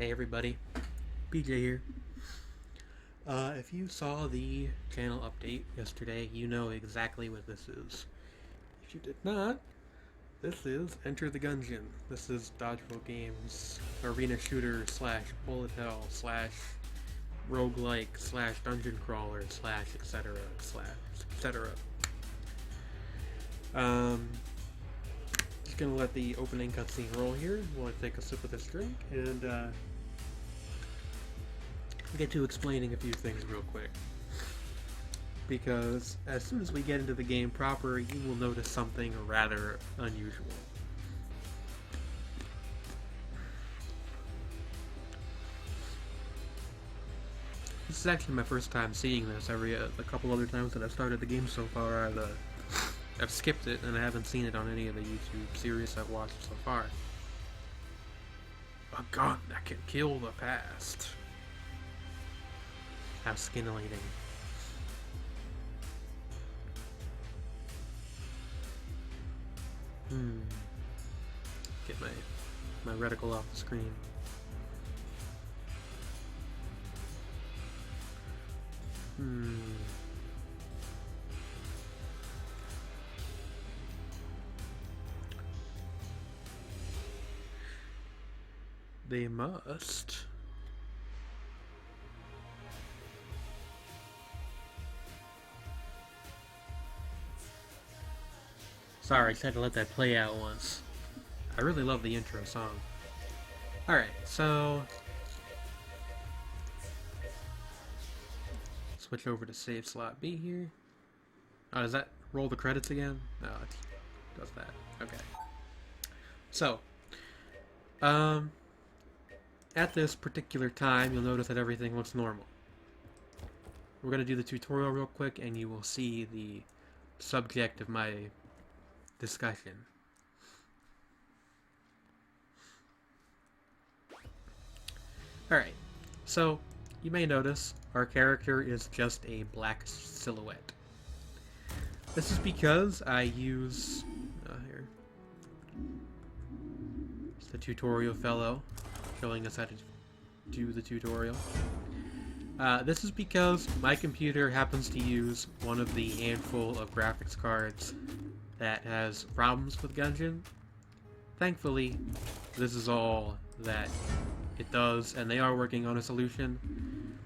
Hey everybody, BJ here. If you saw the channel update yesterday, you know exactly what this is. If you did not, this is Enter the Gungeon. This is DodgeRoll Games, arena shooter slash bullet hell slash roguelike slash dungeon crawler slash etc. slash etc. Just gonna let the opening cutscene roll here while I take a sip of this drink and get to explaining a few things real quick. Because as soon as we get into the game proper, you will notice something rather unusual. This is actually my first time seeing this. A couple other times that I've started the game so far, I've skipped it and I haven't seen it on any of the YouTube series I've watched so far. A gun that can kill the past. How scintillating. Get my reticle off the screen. They must. Sorry, I just had to let that play out once. I really love the intro song. Alright, so switch over to save slot B here. Oh, does that roll the credits again? No, it does that. Okay. So, at this particular time, you'll notice that everything looks normal. We're going to do the tutorial real quick, and you will see the subject of my discussion. Alright, so you may notice our character is just a black silhouette. This is because I use here. It's the tutorial fellow showing us how to do the tutorial. This is because my computer happens to use one of the handful of graphics cards that has problems with Gunjane. Thankfully, this is all that it does, and they are working on a solution.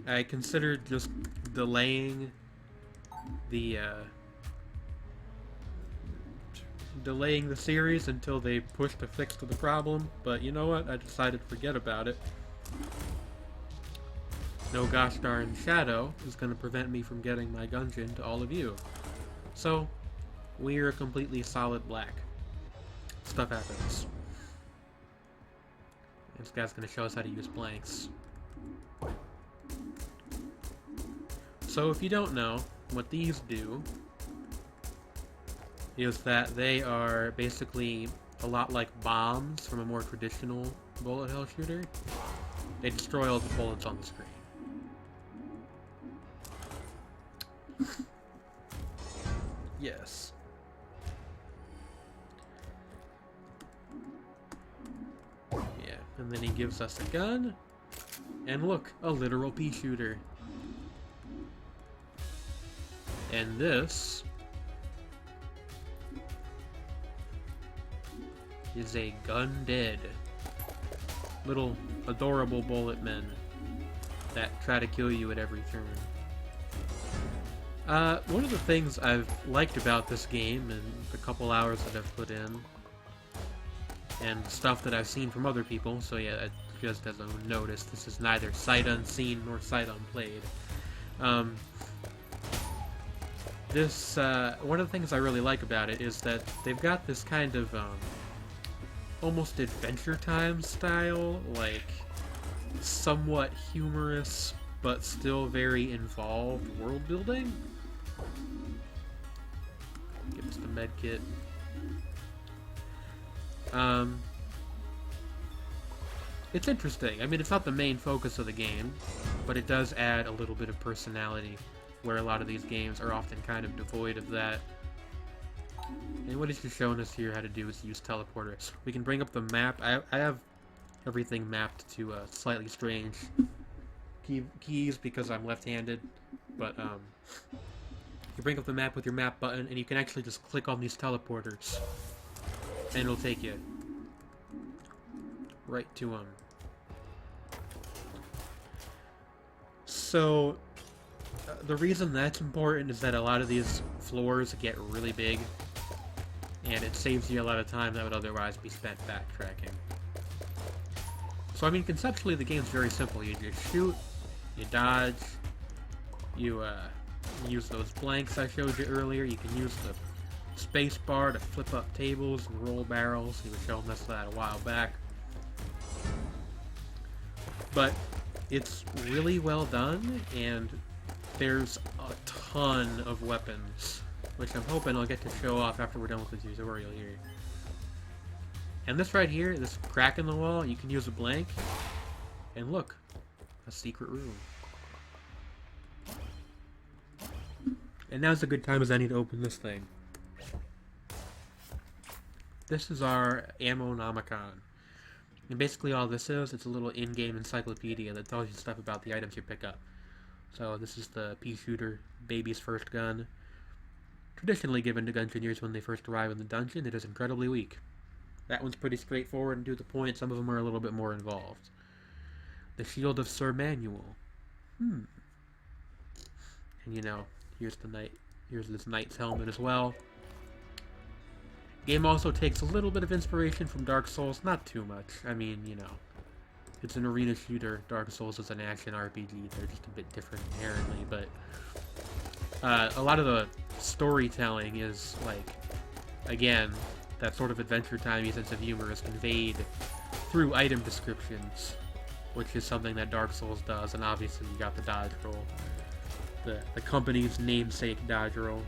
I considered just delaying the series until they pushed a fix to the problem, but you know what? I decided to forget about it. No gosh darn shadow is going to prevent me from getting my Gunjane to all of you. So, we're completely solid black. Stuff happens. This guy's going to show us how to use blanks. So if you don't know, what these do is that they are basically a lot like bombs from a more traditional bullet hell shooter. They destroy all the bullets on the screen. Yes. Yeah, and then he gives us a gun, and look, a literal pea shooter. And this is a gun dead. Little adorable bullet men that try to kill you at every turn. One of the things I've liked about this game and the couple hours that I've put in, and stuff that I've seen from other people, so yeah, just as a notice, this is neither sight unseen nor sight unplayed. One of the things I really like about it is that they've got this kind of, almost Adventure Time style, like, somewhat humorous, but still very involved world building. Give us the med kit. It's interesting. I mean, it's not the main focus of the game, but it does add a little bit of personality, where a lot of these games are often kind of devoid of that. And what he's just showing us here how to do is use teleporters. We can bring up the map. I have everything mapped to slightly strange keys because I'm left-handed. But you bring up the map with your map button, and you can actually just click on these teleporters, and it'll take you right to them. So the reason that's important is that a lot of these floors get really big, and it saves you a lot of time that would otherwise be spent backtracking. So I mean, conceptually the game's very simple. You just shoot, you dodge, you use those blanks I showed you earlier. You can use the space bar to flip up tables and roll barrels. He was showing us that a while back. But it's really well done, and there's a ton of weapons, which I'm hoping I'll get to show off after we're done with the tutorial here. And this right here, this crack in the wall, you can use a blank, and look, a secret room. And now's a good time as any to open this thing. This is our ammo Nomicon. And basically all this is, it's a little in-game encyclopedia that tells you stuff about the items you pick up. So this is the pea shooter, baby's first gun. Traditionally given to Gungeoneers when they first arrive in the dungeon, it is incredibly weak. That one's pretty straightforward and to the point. Some of them are a little bit more involved. The shield of Sir Manuel. And you know, here's the knight. Here's this knight's helmet as well. Game also takes a little bit of inspiration from Dark Souls, not too much. I mean, you know, it's an arena shooter. Dark Souls is an action RPG. They're just a bit different inherently, but a lot of the storytelling is like, again, that sort of Adventure Time-y sense of humor is conveyed through item descriptions, which is something that Dark Souls does, and obviously you got the DodgeRoll, the company's namesake DodgeRoll.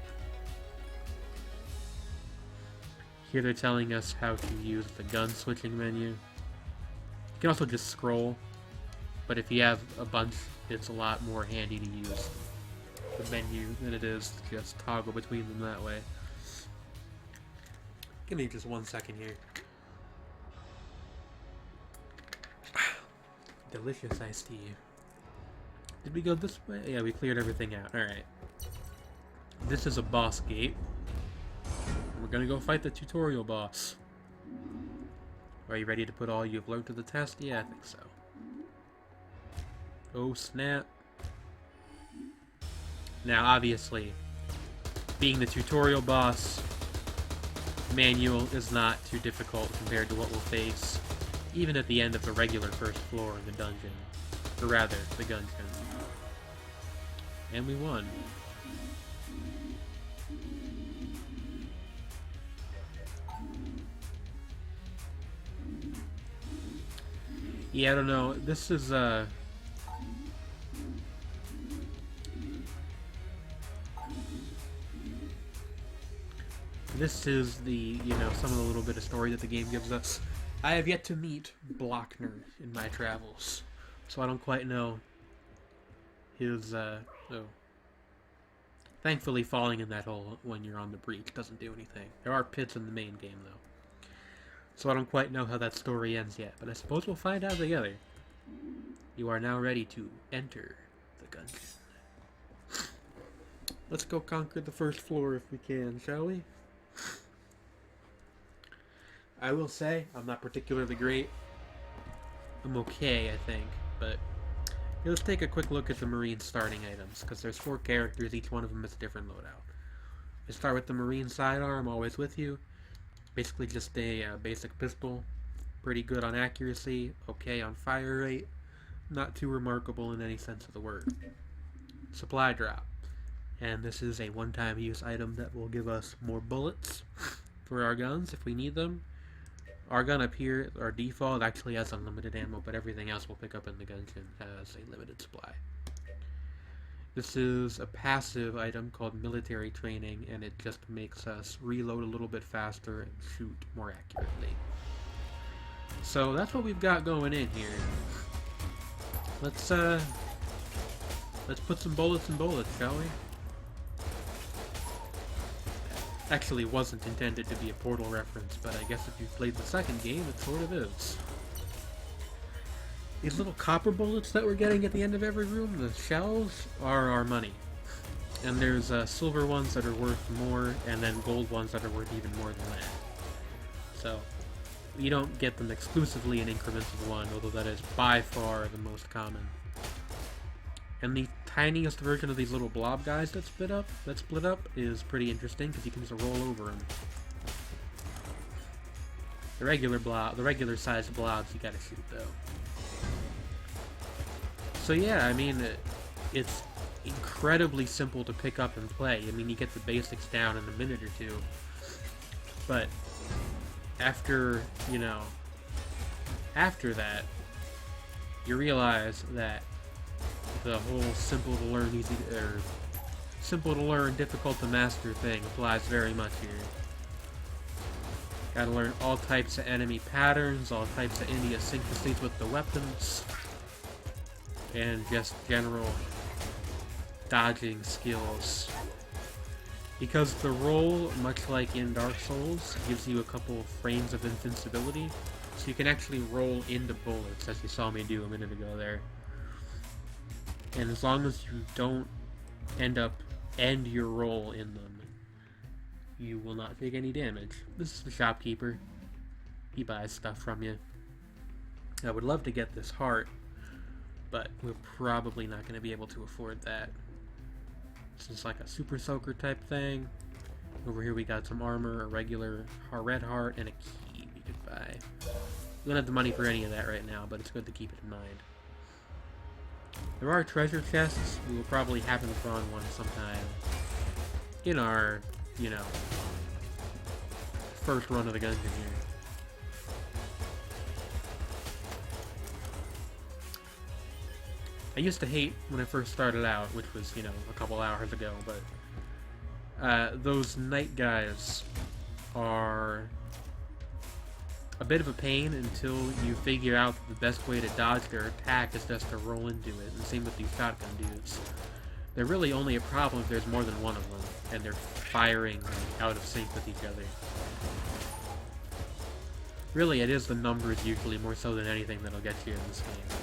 Here they're telling us how to use the gun switching menu. You can also just scroll, but if you have a bunch, it's a lot more handy to use the menu than it is to just toggle between them that way. Give me just 1 second here. Delicious iced tea. Did we go this way? Yeah, we cleared everything out. Alright. This is a boss gate. We're gonna go fight the tutorial boss. Are you ready to put all you've learned to the test? Yeah, I think so. Oh snap. Now obviously, being the tutorial boss, Manual is not too difficult compared to what we'll face even at the end of the regular first floor in the dungeon. Or rather, the Gungeon. And we won. Yeah, I don't know. This is this is the, you know, some of the little bit of story that the game gives us. I have yet to meet Blockner in my travels, so I don't quite know his, oh. Thankfully, falling in that hole when you're on the breach doesn't do anything. There are pits in the main game, though. So I don't quite know how that story ends yet, but I suppose we'll find out together. You are now ready to enter the Gungeon. Let's go conquer the first floor if we can, shall we? I will say, I'm not particularly great. I'm okay, I think, but let's take a quick look at the Marine starting items, because there's 4 characters, each one of them is a different loadout. We start with the Marine sidearm, always with you. Basically just a basic pistol, pretty good on accuracy, okay on fire rate, not too remarkable in any sense of the word. Supply drop, and this is a one-time use item that will give us more bullets for our guns if we need them. Our gun up here, our default, actually has unlimited ammo, but everything else we'll pick up in the Gungeon has a limited supply. This is a passive item called military training, and it just makes us reload a little bit faster and shoot more accurately. So that's what we've got going in here. Let's put some bullets in bullets, shall we? Actually wasn't intended to be a Portal reference, but I guess if you've played the second game, it sort of is. these little copper bullets that we're getting at the end of every room, the shells, are our money. And there's silver ones that are worth more, and then gold ones that are worth even more than that. So, you don't get them exclusively in increments of one, although that is by far the most common. And the tiniest version of these little blob guys that split up is pretty interesting because you can just roll over them. The regular sized blobs you gotta shoot though. So yeah, I mean, it's incredibly simple to pick up and play. I mean, you get the basics down in a minute or two. But after, you know, after that, you realize that the whole simple to learn, difficult to master thing applies very much here. Gotta learn all types of enemy patterns, all types of idiosyncrasies with the weapons, and just general dodging skills. Because the roll, much like in Dark Souls, gives you a couple frames of invincibility, so you can actually roll into bullets, as you saw me do a minute ago there. And as long as you don't end your roll in them, you will not take any damage. This is the shopkeeper. He buys stuff from you. I would love to get this heart, but we're probably not going to be able to afford that. This is like a super soaker type thing. Over here we got some armor, a regular red heart, and a key we could buy. We don't have the money for any of that right now, but it's good to keep it in mind. There are treasure chests. We will probably happen upon one sometime in our, you know, first run of the Gungeon here. I used to hate when I first started out, which was, you know, a couple hours ago, but those night guys are a bit of a pain until you figure out that the best way to dodge their attack is just to roll into it, and same with these shotgun dudes. They're really only a problem if there's more than one of them, and they're firing out of sync with each other. Really, it is the numbers usually more so than anything that'll get you in this game.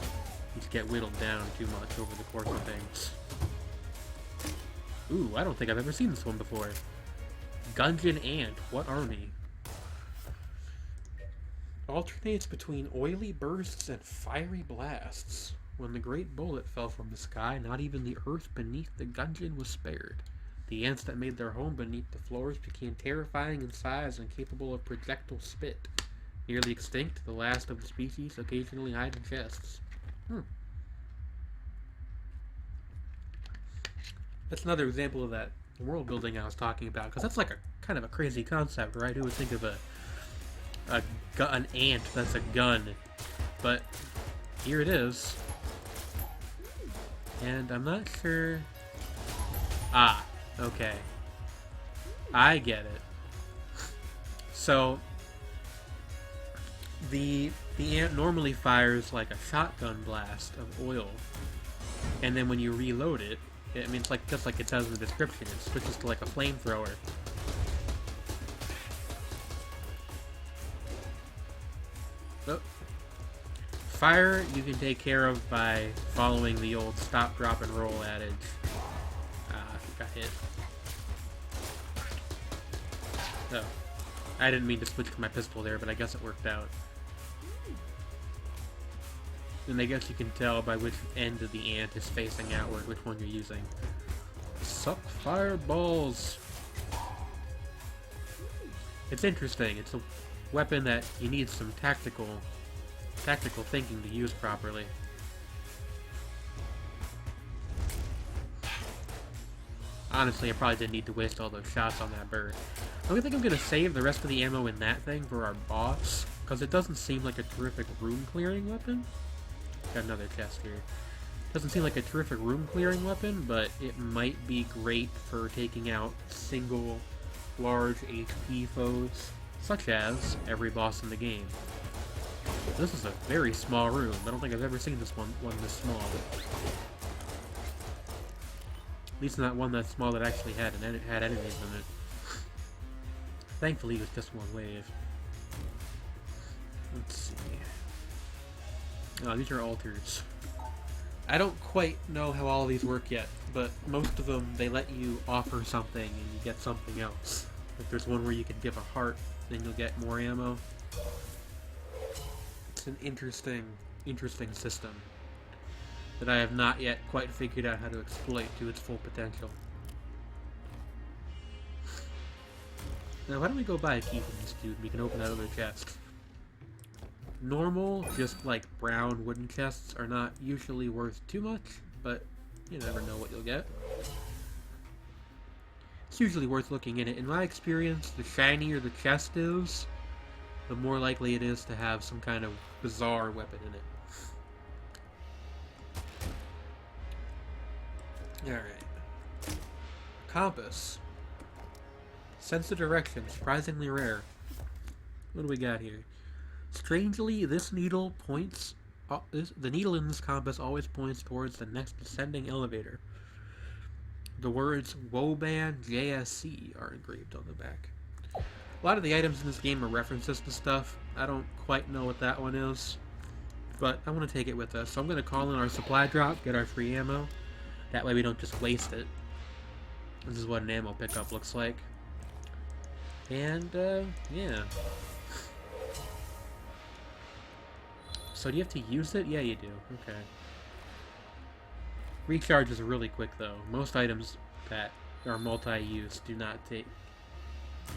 You just get whittled down too much over the course of things. Ooh, I don't think I've ever seen this one before. Gunjane Ant, what army? Alternates between oily bursts and fiery blasts. When the great bullet fell from the sky, not even the earth beneath the Gungeon was spared. The ants that made their home beneath the floors became terrifying in size and capable of projectile spit. Nearly extinct, the last of the species occasionally hide in chests. That's another example of that world building I was talking about, because that's like a kind of a crazy concept, right? Who would think of an ant that's a gun? But here it is. And I'm not sure... Ah, okay. I get it. So, the ant normally fires like a shotgun blast of oil, and then when you reload it, I mean, it's like just like it says in the description, it switches to like a flamethrower. Oh. Fire you can take care of by following the old stop, drop, and roll adage. Ah, I got hit. Oh. I didn't mean to switch to my pistol there, but I guess it worked out. And I guess you can tell by which end of the ant is facing outward which one you're using. Suck fireballs! It's interesting. It's a weapon that you need some tactical thinking to use properly. Honestly, I probably didn't need to waste all those shots on that bird. I think I'm going to save the rest of the ammo in that thing for our boss, because it doesn't seem like a terrific room-clearing weapon. Got another chest here. Doesn't seem like a terrific room-clearing weapon, but it might be great for taking out single, large HP foes, such as every boss in the game. This is a very small room. I don't think I've ever seen this one this small. At least not one that small that actually had enemies in it. Thankfully, it was just one wave. Let's see. These are altars. I don't quite know how all of these work yet, but most of them, they let you offer something and you get something else. If there's one where you can give a heart, then you'll get more ammo. It's an interesting system that I have not yet quite figured out how to exploit to its full potential. Now, why don't we go buy a key from this dude? We can open that other chest. Normal, just like brown wooden chests are not usually worth too much, but you never know what you'll get. It's usually worth looking in it. In my experience, the shinier the chest is, the more likely it is to have some kind of bizarre weapon in it. Alright. Compass. Sense of direction, surprisingly rare. What do we got here? Strangely, this needle points... the needle in this compass always points towards the next descending elevator. The words Woban JSC are engraved on the back. A lot of the items in this game are references to stuff. I don't quite know what that one is, but I want to take it with us. So I'm going to call in our supply drop, get our free ammo. That way we don't just waste it. This is what an ammo pickup looks like. And, yeah. So do you have to use it? Yeah, you do. Okay. Recharge is really quick, though. Most items that are multi-use do not take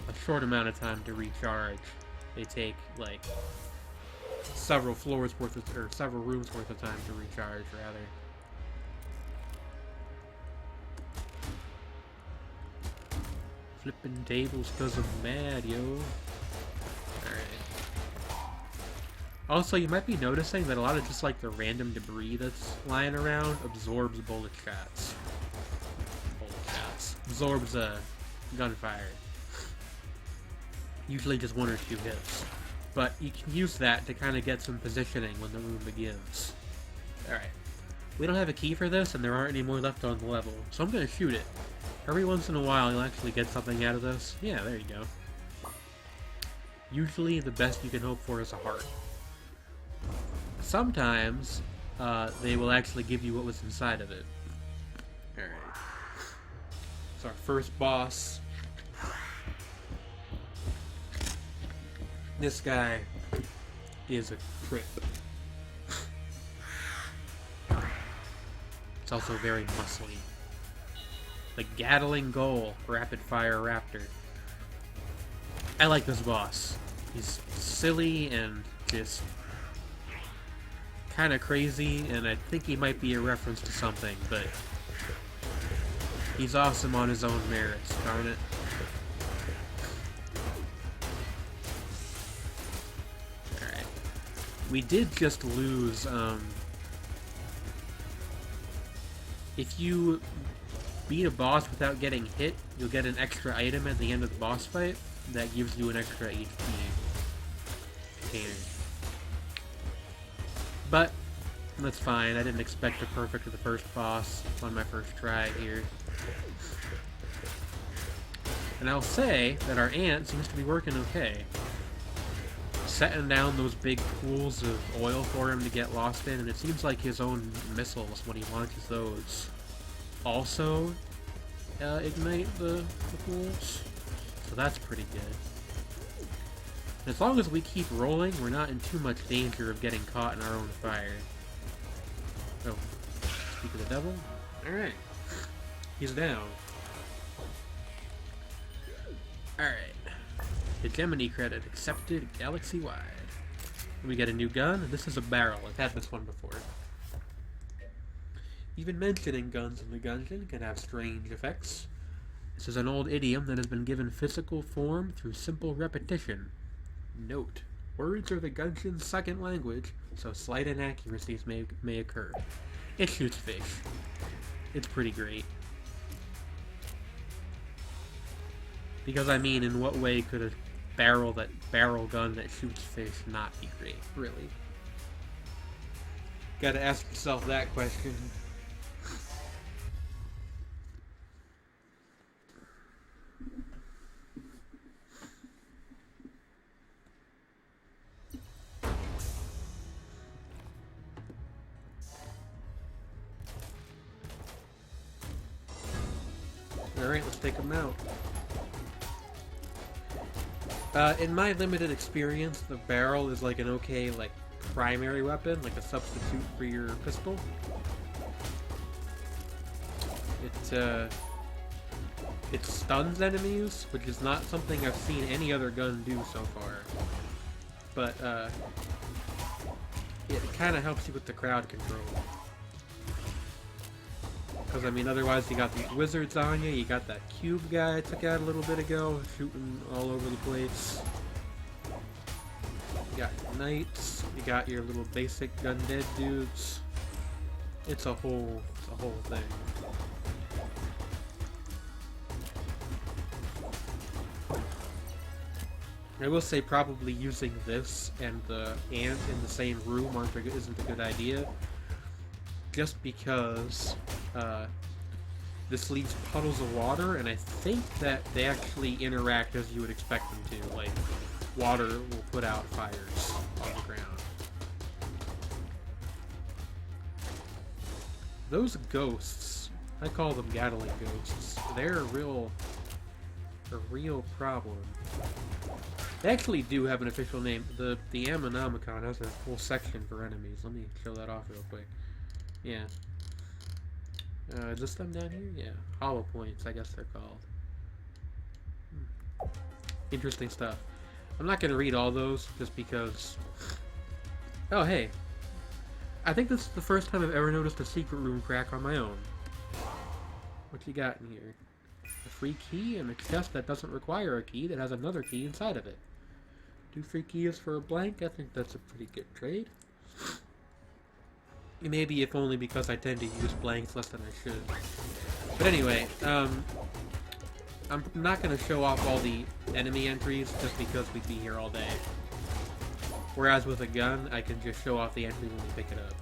a short amount of time to recharge. They take, like, several floors worth of, or several rooms worth of time to recharge, rather. Flipping tables because I'm mad, yo. Alright. Also, you might be noticing that a lot of just like the random debris that's lying around absorbs bullet shots. Absorbs gunfire. Usually just 1 or 2 hits. But you can use that to kind of get some positioning when the room begins. Alright. We don't have a key for this, and there aren't any more left on the level, so I'm going to shoot it. Every once in a while, you'll actually get something out of this. Yeah, there you go. Usually, the best you can hope for is a heart. Sometimes, they will actually give you what was inside of it. Alright. It's our first boss. This guy is a trip. It's also very muscly. The Gatling Gull, Rapid Fire Raptor. I like this boss. He's silly and just kind of crazy, and I think he might be a reference to something, but he's awesome on his own merits, darn it. Alright. We did just lose, if you beat a boss without getting hit, you'll get an extra item at the end of the boss fight that gives you an extra HP container. But that's fine. I didn't expect a perfect to the first boss on my first try here. And I'll say that our ant seems to be working okay. Setting down those big pools of oil for him to get lost in, and it seems like his own missiles, when he launches those, also ignite the pools. So that's pretty good. And as long as we keep rolling, we're not in too much danger of getting caught in our own fire. Oh, speak of the devil. Alright. He's down. Alright. Hegemony credit accepted galaxy-wide. We get a new gun. This is a barrel. I've had this one before. Even mentioning guns in the Gungeon can have strange effects. This is an old idiom that has been given physical form through simple repetition. Note: words are the Gungeon's second language, so slight inaccuracies may occur. It shoots fish. It's pretty great. Because, I mean, in what way could a barrel gun that shoots fish not be great, really? Gotta ask yourself that question. Alright, let's take them out. In my limited experience, the barrel is like an okay, like, primary weapon, like a substitute for your pistol. It stuns enemies, which is not something I've seen any other gun do so far. But, it kind of helps you with the crowd control. Because, I mean, otherwise you got these wizards on you, you got that cube guy I took out a little bit ago, shooting all over the place. You got your knights, you got your little basic gun dead dudes. It's a whole thing. I will say probably using this and the ant in the same room isn't a good idea. Just because this leaves puddles of water, and I think that they actually interact as you would expect them to. Like, water will put out fires on the ground. Those ghosts, I call them Gatling ghosts. They're a real problem. They actually do have an official name. The Nomicon has a whole section for enemies. Let me show that off real quick. Yeah. Is this them down here? Yeah. Hollow points, I guess they're called. Interesting stuff. I'm not going to read all those, just because... Oh, hey. I think this is the first time I've ever noticed a secret room crack on my own. What you got in here? A free key and a chest that doesn't require a key that has another key inside of it. 2 free keys for a blank. I think that's a pretty good trade. Maybe if only because I tend to use blanks less than I should. But anyway, I'm not going to show off all the enemy entries just because we'd be here all day. Whereas with a gun, I can just show off the entry when we pick it up.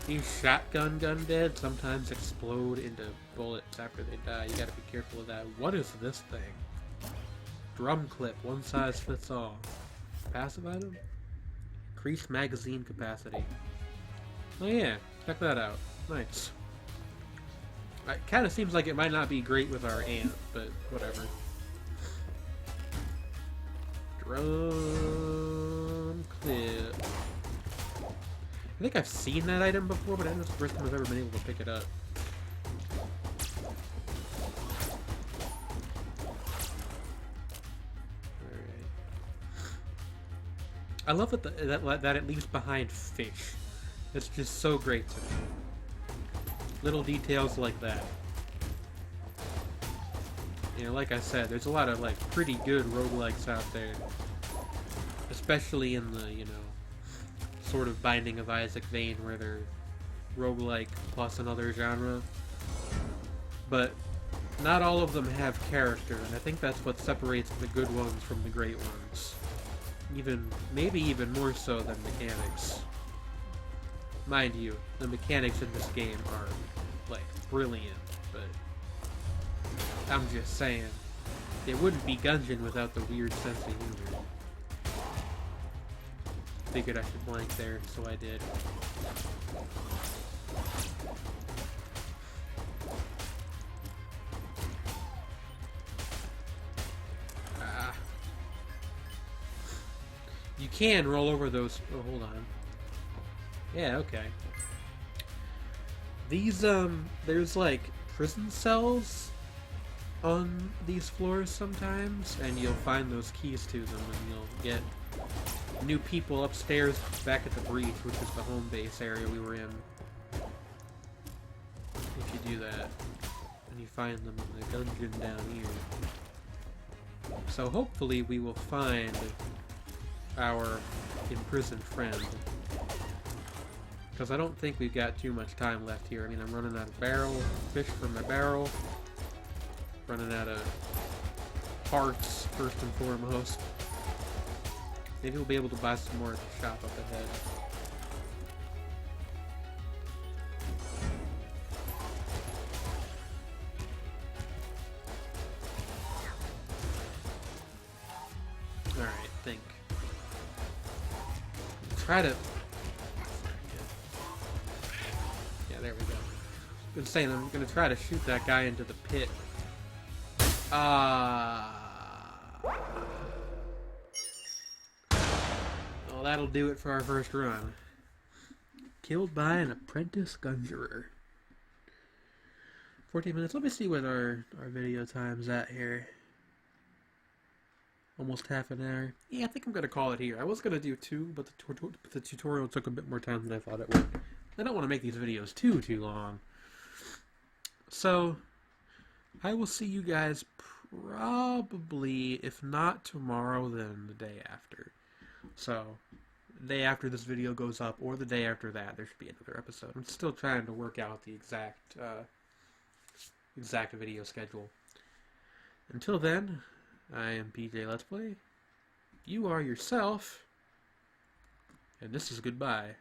These shotgun gun dead sometimes explode into bullets after they die. You gotta be careful of that. What is this thing? Drum clip, one size fits all. Passive item? Increased magazine capacity. Oh yeah, check that out. Nice. It kinda seems like it might not be great with our ant, but whatever. Drum clip. I think I've seen that item before, but I think it's the first time I've ever been able to pick it up. Alright. I love that it leaves behind fish. It's just so great to me. Little details like that. You know, like I said, there's a lot of, like, pretty good roguelikes out there. Especially in the, you know, sort of Binding of Isaac vein, where they're roguelike plus another genre. But not all of them have character, and I think that's what separates the good ones from the great ones. Maybe even more so than mechanics. Mind you, the mechanics in this game are, like, brilliant, but I'm just saying, it wouldn't be Gungeon without the weird sense of humor. Figured I should blank there, so I did. You can roll over those. Oh, hold on. Yeah, okay. These, there's like prison cells on these floors sometimes, and you'll find those keys to them, and you'll get new people upstairs back at the breach, which is the home base area we were in. If you do that, and you find them in the dungeon down here. So hopefully we will find our imprisoned friend. Because I don't think we've got too much time left here. I mean, I'm running out of fish from my barrel. Running out of parts, first and foremost. Maybe we'll be able to buy some more at the shop up ahead. Alright, think. Try to... there we go. Been saying I'm gonna try to shoot that guy into the pit. Well, that'll do it for our first run. Killed by an apprentice gungeoner. 14 minutes. Let me see what our video time's at here. Almost half an hour. Yeah, I think I'm gonna call it here. I was gonna do 2, but the tutorial took a bit more time than I thought it would. I don't want to make these videos too long. So, I will see you guys probably, if not tomorrow, then the day after. So, the day after this video goes up, or the day after that, there should be another episode. I'm still trying to work out the exact video schedule. Until then, I am PJ Let's Play. You are yourself, and this is goodbye.